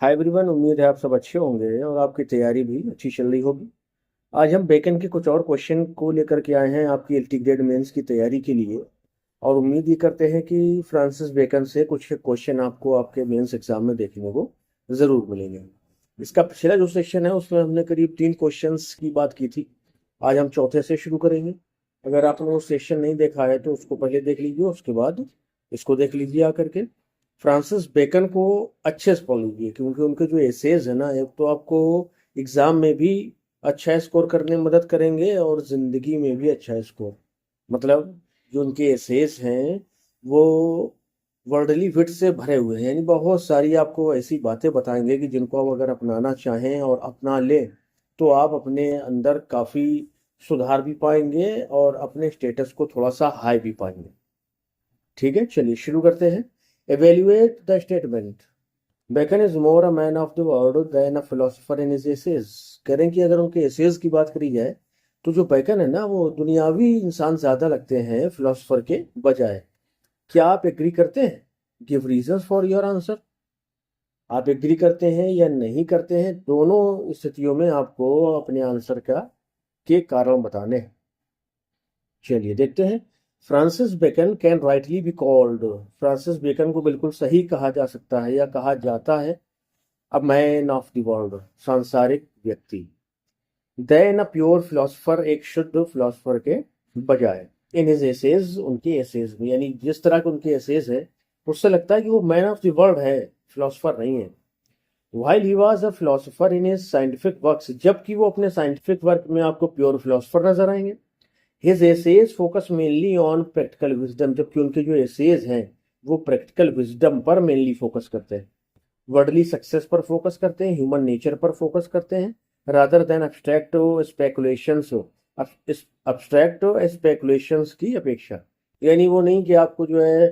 Hi everyone, उम्मीद है आप सब अच्छे होंगे और आपकी तैयारी भी अच्छी चल रही होगी। आज हम बेकन के कुछ और क्वेश्चन को लेकर के आए हैं आपकी एलटी ग्रेड मेंस की तैयारी के लिए। और उम्मीद ये करते हैं कि फ्रांसिस बेकन से कुछ क्वेश्चन आपको आपके मेंस एग्जाम में देखने को ज़रूर मिलेंगे। इसका पिछला जो सेशन है उसमें हमने करीब 3 क्वेश्चंस की बात की थी। आज हम चौथे से शुरू करेंगे। अगर आपने वो सेशन नहीं देखा है तो उसको पहले देख लीजिए, उसके बाद इसको देख लीजिए आकर के। फ्रांसिस बेकन को अच्छे से पढ़ लीजिए क्योंकि उनके जो एसेज है ना, एक तो आपको एग्जाम में भी अच्छा स्कोर करने में मदद करेंगे और ज़िंदगी में भी अच्छा स्कोर, मतलब जो उनके एसेज हैं वो वर्डली विट से भरे हुए हैं, यानी बहुत सारी आपको ऐसी बातें बताएंगे कि जिनको आप अगर अपनाना चाहें और अपना लें तो आप अपने अंदर काफ़ी सुधार भी पाएंगे और अपने स्टेटस को थोड़ा सा हाई भी पाएंगे। ठीक है, चलिए शुरू करते हैं। Evaluate the statement. Bacon is more a man of the world than a philosopher in his essays. कह रहे हैं कि अगर उनके एसेज की बात करी जाए तो जो बेकन है ना वो दुनियावी इंसान ज्यादा लगते हैं फिलोसोफर के बजाय। क्या आप एग्री करते हैं? Give reasons for your answer. आप एग्री करते हैं या नहीं करते हैं, दोनों स्थितियों में आपको अपने आंसर का के कारण बताने हैं। चलिए देखते हैं। Francis Bacon can rightly be called. Francis Bacon को बिल्कुल सही कहा जा सकता है या कहा जाता है अ मैन ऑफ द वर्ल्ड, सांसारिक व्यक्ति। देन अ प्योर फिलोसोफर, एक शुद्ध फिलोसोफर के बजाय। इन हिज एसेज, उनके एसेज में, यानी जिस तरह के उनके एसेज है उससे लगता है कि वो मैन ऑफ द वर्ल्ड है, फिलोसोफर नहीं है। While he was a philosopher in his scientific works, जबकि वो अपने साइंटिफिक वर्क में आपको प्योर फिलोसोफर नजर आएंगे। His essays focus mainly on practical wisdom, जबकि उनके जो एसेज हैं वो प्रैक्टिकल विजडम पर मेनली फोकस करते हैं, वर्डली सक्सेस पर फोकस करते हैं, ह्यूमन नेचर पर फोकस करते हैं, rather than abstract speculations. Abstract speculations की अपेक्षा, यानी वो नहीं कि आपको जो है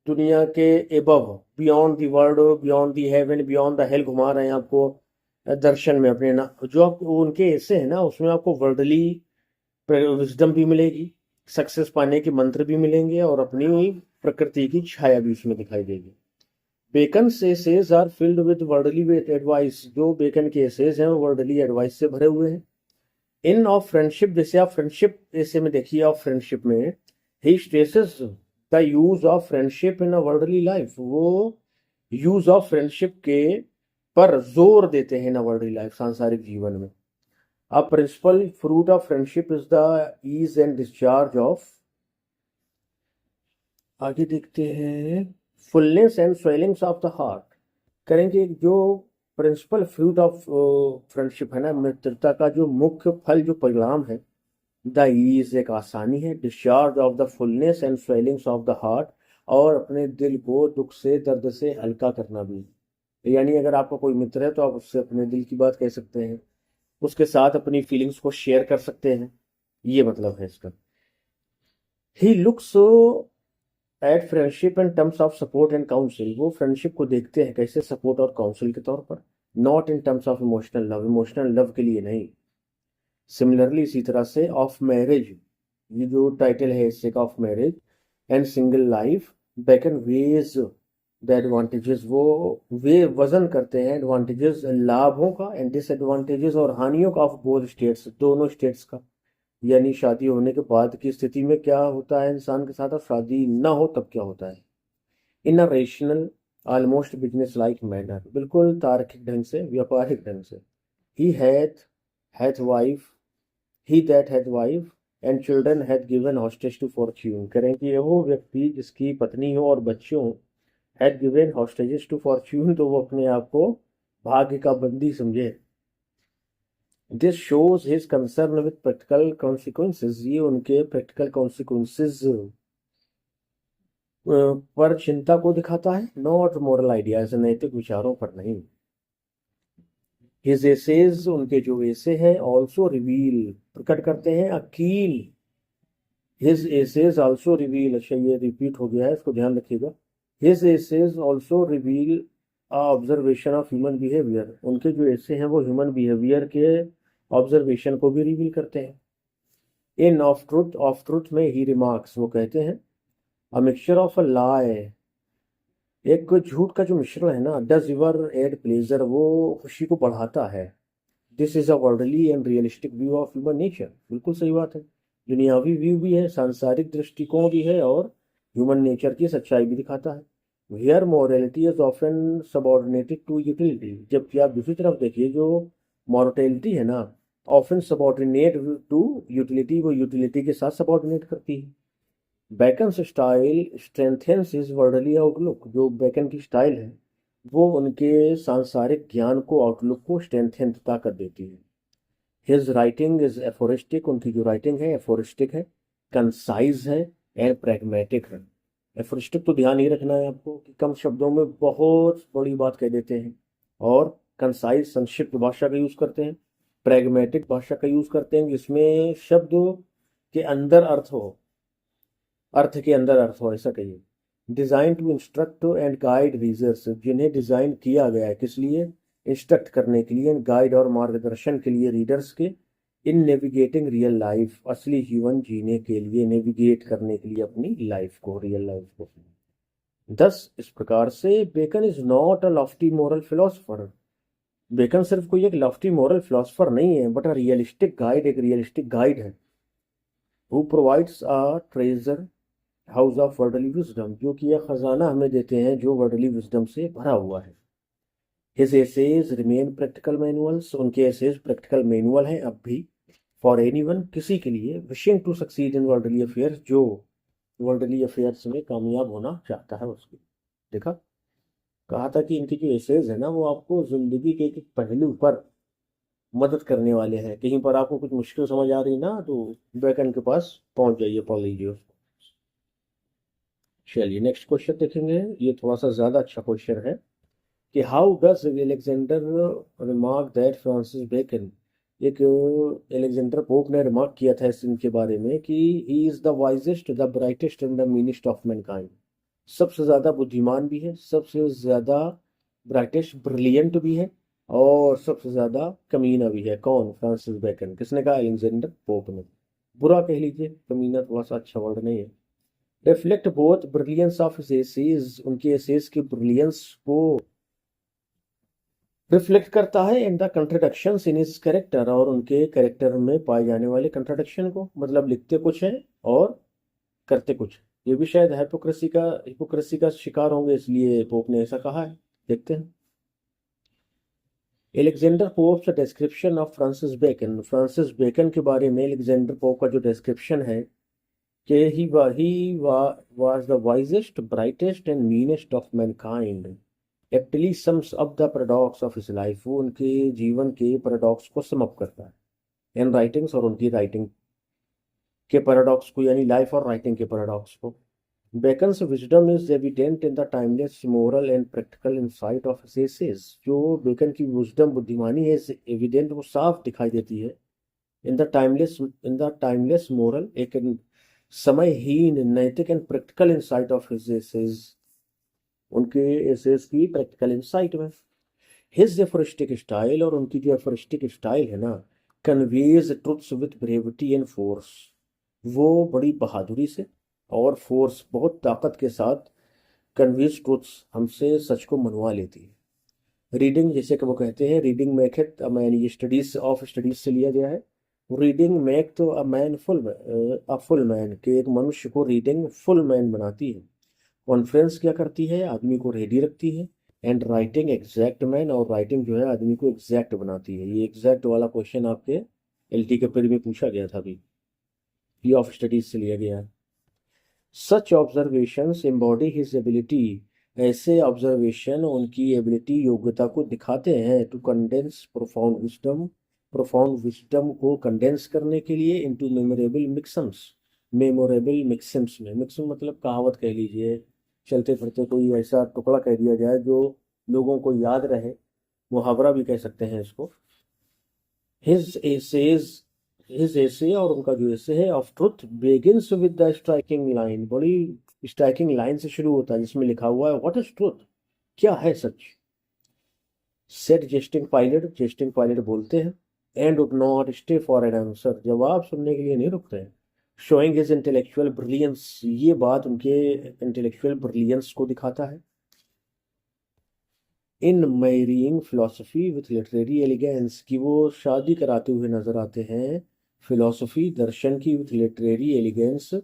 दुनिया के above, beyond the world, beyond the haven, beyond the hell घुमा रहे हैं आपको दर्शन में अपने ना। जो आप उनके ऐसे हैं ना उसमें आपको वर्डली विजडम भी मिलेगी, सक्सेस पाने के मंत्र भी मिलेंगे और अपनी प्रकृति की छाया भी उसमें दिखाई देगी। बेकन से essays are filled with worldly with advice. जो बेकन के एसेज हैं वो वर्डली एडवाइस से भरे हुए हैं। इन ऑफ फ्रेंडशिप, जैसे आप फ्रेंडशिप ऐसे में देखिए, ऑफ फ्रेंडशिप में ही stresses the use of friendship in a worldly life. वो यूज ऑफ फ्रेंडशिप के पर जोर देते हैं ना वर्डली लाइफ, सांसारिक जीवन में। A principal fruit of friendship is the ease and discharge of, आगे देखते हैं, fullness and swellings of the heart. करेंगे जो प्रिंसिपल फ्रूट ऑफ फ्रेंडशिप है ना, मित्रता का जो मुख्य फल, जो परिणाम है, द ईज एक आसानी है, discharge of the fullness and swellings of the heart, और अपने दिल को दुख से दर्द से हल्का करना भी। यानी अगर आपका कोई मित्र है तो आप उससे अपने दिल की बात कह सकते हैं, उसके साथ अपनी फीलिंग्स को शेयर कर सकते हैं, ये मतलब है इसका। He looks at friendship in terms of support and council. वो फ्रेंडशिप को देखते हैं कैसे, सपोर्ट और काउंसिल के तौर पर, not in terms of emotional love, emotional love के लिए नहीं। सिमिलरली इसी तरह से ऑफ मैरिज, ये जो टाइटल है इससे का, of marriage and single life, Bacon weighs the advantages. वो वे वजन करते हैं एडवांटेजेस, लाभों का, एंड डिसएडवांटेजेस और हानियों का, ऑफ बोथ स्टेट्स, दोनों स्टेट्स का। यानी शादी होने के बाद की स्थिति में क्या होता है इंसान के साथ, और शादी ना हो तब क्या होता है। In a rational, almost business like manner, बिल्कुल तार्किक ढंग से, व्यापारिक ढंग से। He hath wife, he that hath wife and children hath given hostage to fortune. करें कि वो व्यक्ति जिसकी पत्नी हो और बच्चे हों, hath given hostages to fortune, तो वो अपने आप को भाग्य का बंदी समझे। This shows his concern with practical consequences, ये उनके प्रैक्टिकल कॉन्सिक्वेंसेज पर चिंता को दिखाता है, नॉट मोरल आइडियाज, नैतिक विचारों पर नहीं। हिज एसेज, उनके जो एसे हैं, ऑल्सो रिवील, प्रकट करते हैं अकील। हिज एसेज ऑल्सो रिवील, अच्छा ये रिपीट हो गया है, इसको ध्यान रखिएगा। His essays also reveal observation of human behaviour, उनके जो एसे हैं वो ह्यूमन बिहेवियर के ऑब्जर्वेशन को भी रिवील करते हैं। इन ऑफ ट्रुथ में ही रिमार्क्स, वो कहते हैं, अ मिक्सचर ऑफ अ लाई, एक झूठ का जो मिश्रण है ना, डज यूर एड प्लेजर, वो खुशी को बढ़ाता है। This is a worldly and realistic view of human nature, बिल्कुल सही बात है। दुनियावी व्यू भी है, सांसारिक दृष्टिकोण भी है, और ह्यूमन नेचर की सच्चाई भी दिखाता है। Here morality is often subordinated to utility, जबकि आप दूसरी तरफ देखिए जो मॉरलिटी है ना, ऑफन सबॉर्डिनेट टू यूटिलिटी, वो यूटिलिटी के साथ सबॉर्डिनेट करती है। Bacon's style strengthens his worldly outlook, जो बैकन की स्टाइल है वो उनके सांसारिक ज्ञान को, आउटलुक को स्ट्रेंथेन, ताकत देती है। हिज राइटिंग इज एफोरिस्टिक, उनकी जो राइटिंग है एफोरिस्टिक है, कंसाइज है एंड प्रैग्मेटिक है। एफोरिस्टिक तो ध्यान ही रखना है आपको कि कम शब्दों में बहुत बड़ी बात कह देते हैं, और कंसाइज संक्षिप्त भाषा का यूज करते हैं, प्रैग्मेटिक भाषा का यूज करते हैं जिसमें शब्द के अंदर अर्थ हो, अर्थ के अंदर अर्थ हो, ऐसा कहिए। Design to instruct and guide readers, जिन्हें डिजाइन किया गया है किस लिए, इंस्ट्रक्ट करने के लिए, गाइड और मार्गदर्शन के लिए रीडर्स के, इन नेविगेटिंग रियल लाइफ, असली जीवन जीने के लिए, नेविगेट करने के लिए अपनी लाइफ को, रियल लाइफ को। दस इस प्रकार से Bacon is not a lofty moral philosopher, Bacon सिर्फ कोई एक लॉफ्टी मोरल फिलोसफर नहीं है, बट अ रियलिस्टिक गाइड, एक रियलिस्टिक गाइड है, who provides a treasure house of worldly wisdom, जो कि यह खजाना हमें देते हैं जो वर्डली विजडम से भरा हुआ है। His essays remain practical manuals, उनके एसेज प्रैक्टिकल मैनुअल हैं अब भी, फॉर एनीवन, किसी के लिए, wishing to succeed in worldly affairs, जो वर्ल्डली अफेयर्स में कामयाब होना चाहता है उसकी। देखा, कहा था कि इनके जो एसेज है ना वो आपको जिंदगी के एक पहलू पर मदद करने वाले हैं। कहीं पर आपको कुछ मुश्किल समझ आ रही ना, तो बेकन के पास पहुंच जाइए, पढ़ लीजिए उसको। चलिए नेक्स्ट क्वेश्चन देखेंगे, ये थोड़ा सा ज़्यादा अच्छा क्वेश्चन है कि how does Alexander remark that Francis Bacon, एक एलेक्जेंडर पोप ने रिमार्क किया था इस इनके बारे में कि he is the wisest, the brightest and the meanest of mankind, सबसे ज़्यादा बुद्धिमान भी है, सबसे ज़्यादा ब्राइटेस्ट ब्रिलियंट भी है, और सबसे ज़्यादा कमीना भी है। कौन? Francis Bacon. किसने कहा? एलेक्जेंडर पोप ने। बुरा कह लीजिए, कमीना थोड़ा सा अच्छा वर्ड नहीं है। Reflect both brilliance of his essays, उनके एसेज की ब्रिलियंस को रिफ्लेक्ट करता है, and the contradictions in his character, और उनके कैरेक्टर में पाए जाने वाले कंट्राडिक्शन को, मतलब लिखते कुछ है और करते कुछ। ये भी शायद हिपोक्रेसी का शिकार होंगे, इसलिए पोप ने ऐसा कहा है। देखते हैं। एलेक्जेंडर पोप का description of Francis Bacon, Francis Bacon के बारे में एलेक्जेंडर पोप का जो डिस्क्रिप्शन है कि he was the wisest, brightest and meanest of mankind, aptly sums up the paradox of his life, वो उनके जीवन के पैराडॉक्स को सम अप करता है। इन राइटिंग्स, और उनकी राइटिंग के पैराडॉक्स को, यानी लाइफ और राइटिंग के पैराडॉक्स को। Bacon's wisdom is evident in the timeless moral and practical insight of his essays, जो बेकन की विजडम, बुद्धिमानी है, एविडेंट, वो साफ दिखाई देती है इन द टाइमलेस मोरल, एक समयहीन नैतिक and practical insight of his essays, उनके एसेज की प्रैक्टिकल इंसाइट में। हिज एफोरिस्टिक स्टाइल, और उनकी जो एफोरिस्टिक स्टाइल है ना, conveys truths with brevity and force, वो बड़ी बहादुरी से और फोर्स, बहुत ताकत के साथ कन्वेज ट्रुथ्स, हमसे सच को मनवा लेती है। रीडिंग, जैसे कि वो कहते हैं, रीडिंग मेक मैन, ये स्टडीज ऑफ स्टडीज से लिया गया है। रीडिंग मेक तो अ मैन फुल मैन, के एक मनुष्य को रीडिंग फुल मैन बनाती है। कॉन्फ्रेंस क्या करती है? आदमी को रेडी रखती है। एंड राइटिंग एग्जैक्ट मैन, और राइटिंग जो है आदमी को एग्जैक्ट बनाती है। ये एग्जैक्ट वाला क्वेश्चन आपके एलटी के पेपर में पूछा गया था अभी, ये ऑफ स्टडीज से लिया गया है। सच ऑब्जर्वेशंस एम्बॉडी हिज एबिलिटी, ऐसे ऑब्जर्वेशन उनकी एबिलिटी, योग्यता को दिखाते हैं। टू कंडेंस प्रोफाउंड विजडम को कंडेंस करने के लिए इनटू मेमोरेबल मिक्सम्स में, मिक्सम मतलब कहावत कह लीजिए, चलते फिरते कोई ऐसा टुकड़ा कह दिया जाए जो लोगों को याद रहे, मुहावरा भी कह सकते हैं इसको। हिज एसेज हिज एसे, और उनका जो एसे है of truth, Begins with the striking line, बड़ी स्ट्राइकिंग लाइन से शुरू होता है जिसमें लिखा हुआ है व्हाट इज ट्रुथ, क्या है सच। सेड जेस्टिंग पायलट बोलते हैं, and would not stay for an answer, जवाब सुनने के लिए नहीं रुकते हैं। शोइंग हिज इंटेलेक्चुअल ब्रिलियंस, ये बात उनके इंटेलेक्चुअल ब्रिलियंस को दिखाता है। In marrying philosophy with literary elegance, कि वो शादी कराते हुए नजर आते हैं फिलोसफी दर्शन की विथ लिटरेरी एलिगेंस,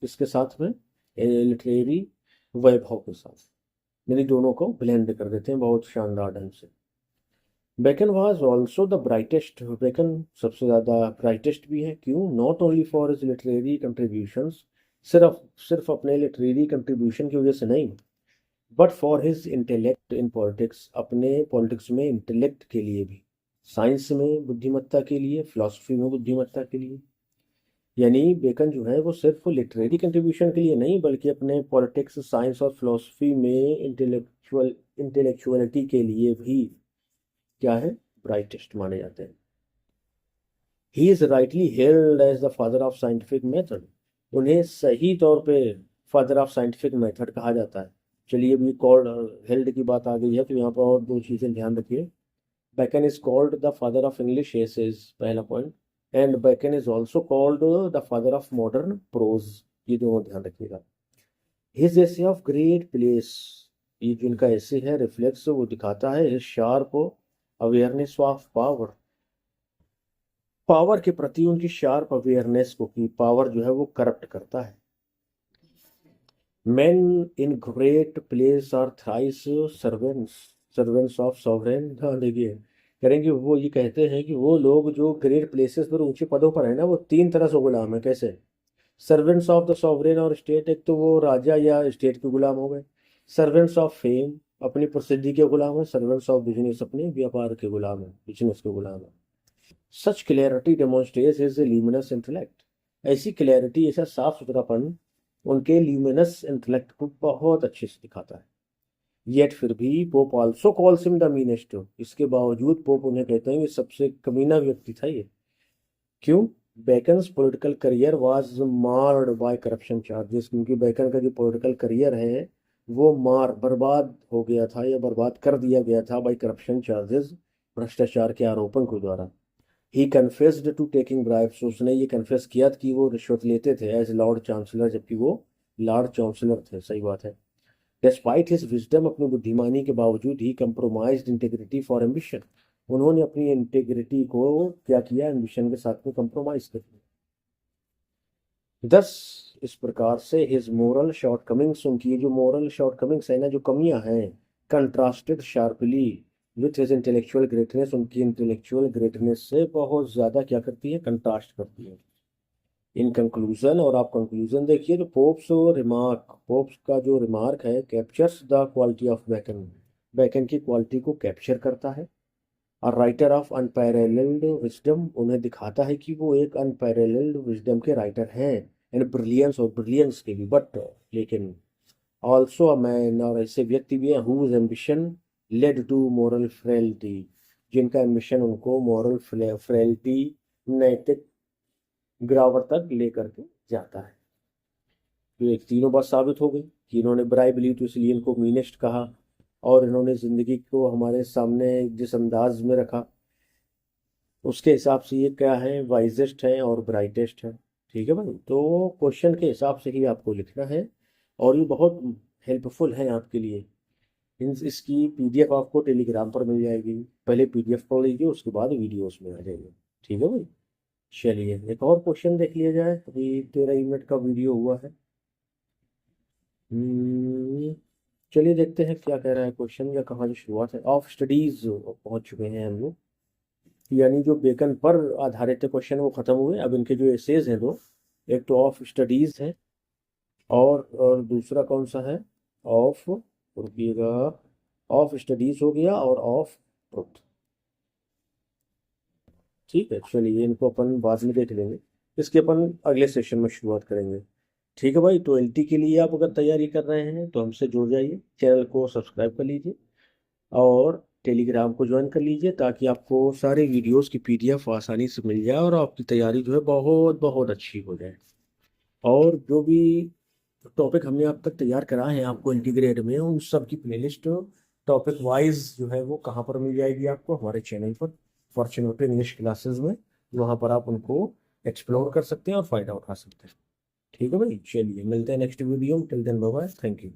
इसके साथ में लिटरेरी वैभव के साथ, यानी दोनों को ब्लेंड कर देते हैं बहुत शानदार ढंग से। Bacon was also the brightest, Bacon सबसे ज़्यादा ब्राइटेस्ट भी है, क्यों? Not only for his literary contributions, सिर्फ सिर्फ अपने लिटरेरी कंट्रीब्यूशन की वजह से नहीं, but for his intellect in politics, अपने पॉलिटिक्स में इंटेलेक्ट के लिए भी, साइंस में बुद्धिमत्ता के लिए, फिलॉसफी में बुद्धिमत्ता के लिए। यानी बेकन जो है वो सिर्फ लिटरेरी कंट्रीब्यूशन के लिए नहीं, बल्कि अपने पॉलिटिक्स, साइंस और फिलॉसफी में इंटेलेक्चुअलिटी के लिए भी क्या है, ब्राइटेस्ट माने जाते हैं। He is rightly held as the father of scientific method, उन्हें सही तौर पे फादर ऑफ साइंटिफिक मेथड कहा जाता है। चलिए अभी कॉल्ड हेल्ड की बात आ गई है तो यहाँ पर और दो चीज़ें ध्यान रखिए। Bacon is called the father of English essays, पहला point, and Bacon is also called the father of modern prose, ये दोनों ध्यान रखिएगा। His essay of great place, ये जो इनका एसे है रिफ्लेक्स वो दिखाता है his sharp awareness of power, power के प्रति उनकी शार्प अवेयरनेस को, कि पावर जो है वो करप्ट करता है। Men in great place are thrice servants, servants of sovereign, हाँ देखिए करेंगे, वो ये कहते हैं कि वो लोग जो ग्रेट प्लेसेस पर ऊंचे पदों पर है ना, वो तीन तरह से गुलाम है। कैसे? सर्वेंट्स ऑफ द सॉवरेन और स्टेट, एक तो वो राजा या स्टेट के गुलाम हो गए। सर्वेंट्स ऑफ फेम, अपनी प्रसिद्धि के गुलाम है। सर्वेंट्स ऑफ बिजनेस, अपने व्यापार के गुलाम है, बिजनेस के गुलाम है। Such clarity demonstrates his luminous intellect, ऐसी क्लैरिटी, ऐसा साफ सुथरापन उनके ल्यूमिनस इंटेलेक्ट को बहुत अच्छे से दिखाता है। येट फिर भी pope also calls him the meanest, इसके बावजूद पोप उन्हें कहते हैं कि सबसे कमीना व्यक्ति था ये। क्यों? Bacon's political career was marred by corruption charges, क्योंकि बेकन का जो पॉलिटिकल करियर है वो बर्बाद हो गया था या बर्बाद कर दिया गया था बाय करप्शन चार्जेस, भ्रष्टाचार के आरोपों के द्वारा। ही कन्फेस्ड टू टेकिंग ब्राइब्स, उसने ये कन्फेस किया कि वो रिश्वत लेते थे एज लॉर्ड चांसलर, जबकि वो लॉर्ड चांसलर थे। सही बात है। डिस्पाइट हिज विजडम, अपनी बुद्धिमानी के बावजूद ही कंप्रोमाइज्ड इंटेग्रिटी फॉर एम्बिशन, उन्होंने अपनी इंटेग्रिटी को क्या किया, एम्बिशन के साथ में कंप्रोमाइज कर दिया। दस इस प्रकार से हिज मोरल शॉर्टकमिंग्स, उनकी जो मोरल शॉर्टकमिंग्स है ना, जो कमियां हैं, contrasted sharply with his intellectual greatness, उनकी इंटेलेक्चुअल ग्रेटनेस से बहुत ज़्यादा क्या करती है, कंट्रास्ट करती है। इन कंक्लूजन, और आप कंक्लूजन देखिए, तो पोप्स रिमार्क, पोप्स का जो रिमार्क है, captures the quality of Bacon, Bacon की क्वालिटी को कैप्चर करता है। और राइटर ऑफ अनपैरेलल्ड विजडम, उन्हें दिखाता है कि वो एक अनपैरेलल्ड विजडम के राइटर हैं, एंड ब्रिलियंस, और ब्रिलियंस के भी, बट लेकिन ऑल्सो अ मैन, और ऐसे व्यक्ति भी हैं whose ambition led to moral frailty, जिनका एम्बिशन उनको मोरल फ्रेलिटी, नैतिक गिरावट तक लेकर के जाता है। तो एक तीनों बात साबित हो गई कि इन्होंने ब्राइब ली तो इसलिए इनको मीनेस्ट कहा, और इन्होंने ज़िंदगी को हमारे सामने जिस अंदाज में रखा उसके हिसाब से ये क्या है, वाइजेस्ट है और ब्राइटेस्ट है। ठीक है भाई, तो क्वेश्चन के हिसाब से ही आपको लिखना है, और ये बहुत हेल्पफुल है आपके लिए। इसकी पीडीएफ आपको टेलीग्राम पर मिल जाएगी, पहले पीडीएफ पढ़ लीजिए, उसके बाद वीडियोस में आ जाइए। ठीक है भाई, चलिए एक और क्वेश्चन देख लिया जाए, अभी 13 मिनट का वीडियो हुआ है। चलिए देखते हैं क्या कह रहा है क्वेश्चन, या कहाँ से शुरुआत है। ऑफ स्टडीज पहुंच चुके हैं हम लोग, यानी जो बेकन पर आधारित क्वेश्चन वो खत्म हुए। अब इनके जो एसेज हैं दो, एक तो ऑफ स्टडीज है, और दूसरा कौन सा है, ऑफ, रुकिएगा, ऑफ स्टडीज हो गया और ऑफ ट्रुथ। ठीक है, चलिए इनको अपन बाद में देख लेंगे, इसके अपन अगले सेशन में शुरुआत करेंगे। ठीक है भाई, तो एलटी के लिए आप अगर तैयारी कर रहे हैं तो हमसे जुड़ जाइए, चैनल को सब्सक्राइब कर लीजिए और टेलीग्राम को ज्वाइन कर लीजिए, ताकि आपको सारे वीडियोस की पीडीएफ आसानी से मिल जाए और आपकी तैयारी जो है बहुत बहुत अच्छी हो जाए। और जो भी टॉपिक हमने अब तक तैयार कराए हैं आपको इंटीग्रेट में, उन सब की प्लेलिस्ट टॉपिक वाइज जो है वो कहाँ पर मिल जाएगी आपको, हमारे चैनल पर फॉर्चूनेटली इंग्लिश क्लासेस में, वहाँ पर आप उनको एक्सप्लोर कर सकते हैं और फ़ायदा उठा सकते हैं। ठीक है भाई, चलिए मिलते हैं नेक्स्ट वीडियो में, till then bye bye, thank you.